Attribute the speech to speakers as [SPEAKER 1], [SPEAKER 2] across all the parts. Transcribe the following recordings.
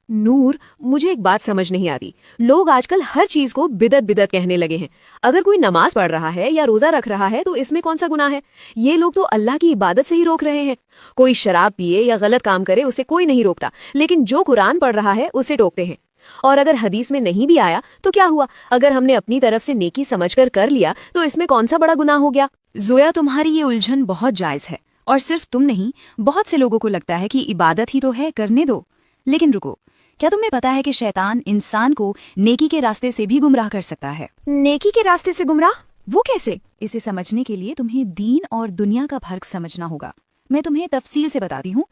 [SPEAKER 1] नूर, मुझे एक बात समझ नहीं आती। लोग आजकल हर चीज को बिदत बिदत कहने लगे हैं। अगर कोई नमाज पढ़ रहा है या रोजा रख रहा है तो इसमें कौन सा गुनाह है? ये लोग तो अल्लाह की इबादत से ही रोक रहे हैं। कोई शराब पिए या गलत काम करे उसे कोई नहीं रोकता, लेकिन जो कुरान पढ़ रहा है उसे टोकते हैं। और अगर हदीस में नहीं भी आया तो क्या हुआ? अगर हमने अपनी तरफ से नेकी समझकर कर लिया तो इसमें कौन सा बड़ा गुनाह हो गया?
[SPEAKER 2] जोया, तुम्हारी ये उलझन बहुत जायज है, और सिर्फ तुम नहीं, बहुत से लोगों को लगता है कि इबादत ही तो है, करने दो। लेकिन रुको, क्या तुम्हें पता है कि शैतान इंसान को नेकी के रास्ते से भी गुमराह कर सकता है?
[SPEAKER 1] नेकी के रास्ते से गुमराह? वो कैसे?
[SPEAKER 2] इसे समझने के लिए तुम्हें दीन और दुनिया का फर्क समझना होगा। मैं तुम्हें तफसील से बताती हूँ।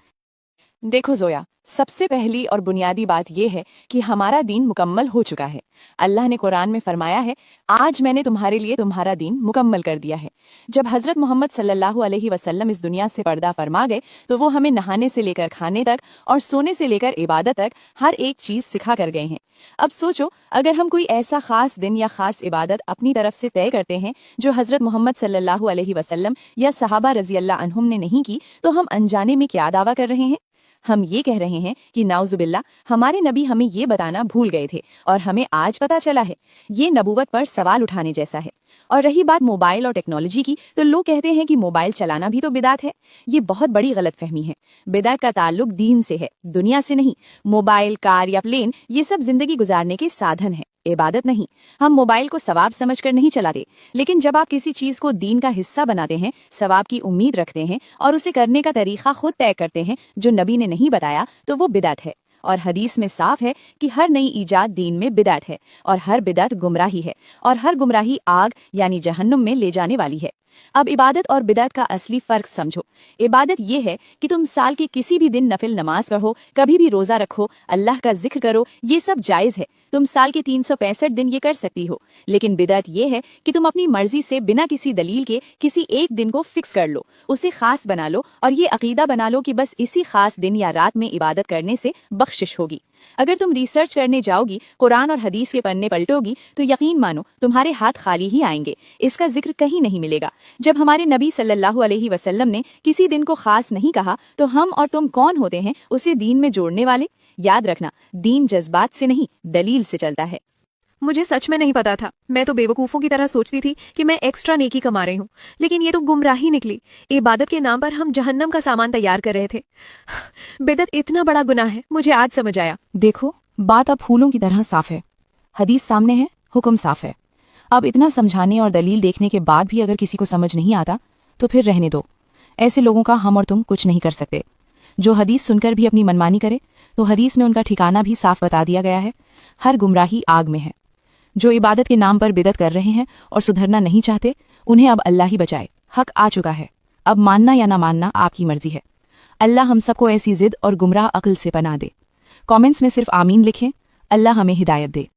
[SPEAKER 3] देखो जोया, सबसे पहली और बुनियादी बात यह है कि हमारा दीन मुकम्मल हो चुका है। अल्लाह ने कुरान में फरमाया है, आज मैंने तुम्हारे लिए तुम्हारा दीन मुकम्मल कर दिया है। जब हजरत मोहम्मद सल्लल्लाहु अलैहि वसल्लम इस दुनिया से पर्दा फरमा गए तो वो हमें नहाने से लेकर खाने तक और सोने से लेकर इबादत तक हर एक चीज सिखा कर गए हैं। अब सोचो, अगर हम कोई ऐसा खास दिन या खास इबादत अपनी तरफ से तय करते हैं जो हजरत मोहम्मद सल्लल्लाहु अलैहि वसल्लम या सहाबा रजी अल्लाह अन्हुम ने नहीं की, तो हम अनजाने में क्या दावा कर रहे हैं? हम ये कह रहे हैं कि नाउजुबिल्ला, हमारे नबी हमें ये बताना भूल गए थे और हमें आज पता चला है। ये नबूवत पर सवाल उठाने जैसा है। और रही बात मोबाइल और टेक्नोलॉजी की, तो लोग कहते हैं कि मोबाइल चलाना भी तो बिदात है। ये बहुत बड़ी गलतफहमी है। बिदात का ताल्लुक दीन से है, दुनिया से नहीं। मोबाइल, कार या प्लेन, ये सब जिंदगी गुजारने के साधन है, इबादत नहीं। हम मोबाइल को सवाब समझकर नहीं चलाते, लेकिन जब आप किसी चीज को दीन का हिस्सा बनाते हैं, सवाब की उम्मीद रखते हैं और उसे करने का तरीका खुद तय करते हैं जो नबी ने नहीं बताया, तो वो बिदात है। और हदीस में साफ है कि हर नई ईजाद दीन में बिदात है, और हर बिदात गुमराही है, और हर गुमराही आग यानी जहन्नुम में ले जाने वाली है। अब इबादत और बिदात का असली फर्क समझो। इबादत ये है कि तुम साल के किसी भी दिन नफिल नमाज पढ़ो, कभी भी रोजा रखो, अल्लाह का जिक्र करो, ये सब जायज है। तुम साल के 365 दिन ये कर सकती हो। लेकिन बिदात ये है कि तुम अपनी मर्जी से बिना किसी दलील के किसी एक दिन को फिक्स कर लो, उसे खास बना लो और ये अकीदा बना लो कि बस इसी खास दिन या रात में इबादत करने से बख्शिश होगी। अगर तुम रिसर्च करने जाओगी, कुरान और हदीस के पन्ने पलटोगी, तो यकीन मानो तुम्हारे हाथ खाली ही आएंगे। इसका जिक्र कहीं नहीं मिलेगा। जब हमारे नबी सल्लल्लाहु अलैहि वसल्लम ने किसी दिन को खास नहीं कहा, तो हम और तुम कौन होते हैं उसे दीन में जोड़ने वाले? याद रखना, दीन जज्बात से नहीं, दलील से चलता है।
[SPEAKER 1] मुझे सच में नहीं पता था। मैं तो बेवकूफ़ों की तरह सोचती थी कि मैं एक्स्ट्रा नेकी कमा रही हूँ, लेकिन ये तो गुमराही निकली। इबादत के नाम पर हम जहन्नम का सामान तैयार कर रहे थे। बिदअत इतना बड़ा गुनाह है, मुझे आज समझ आया।
[SPEAKER 2] देखो, बात अब फूलों की तरह साफ है। हदीस सामने है, हुक्म साफ है। अब इतना समझाने और दलील देखने के बाद भी अगर किसी को समझ नहीं आता तो फिर रहने दो। ऐसे लोगों का हम और तुम कुछ नहीं कर सकते। जो हदीस सुनकर भी अपनी मनमानी करे, तो हदीस में उनका ठिकाना भी साफ बता दिया गया है। हर गुमराही आग में है। जो इबादत के नाम पर बिदत कर रहे हैं और सुधरना नहीं चाहते, उन्हें अब अल्लाह ही बचाए। हक आ चुका है, अब मानना या ना मानना आपकी मर्जी है। अल्लाह हम सबको ऐसी जिद और गुमराह अक्ल से पनाह दे। कमेंट्स में सिर्फ आमीन लिखें। अल्लाह हमें हिदायत दे।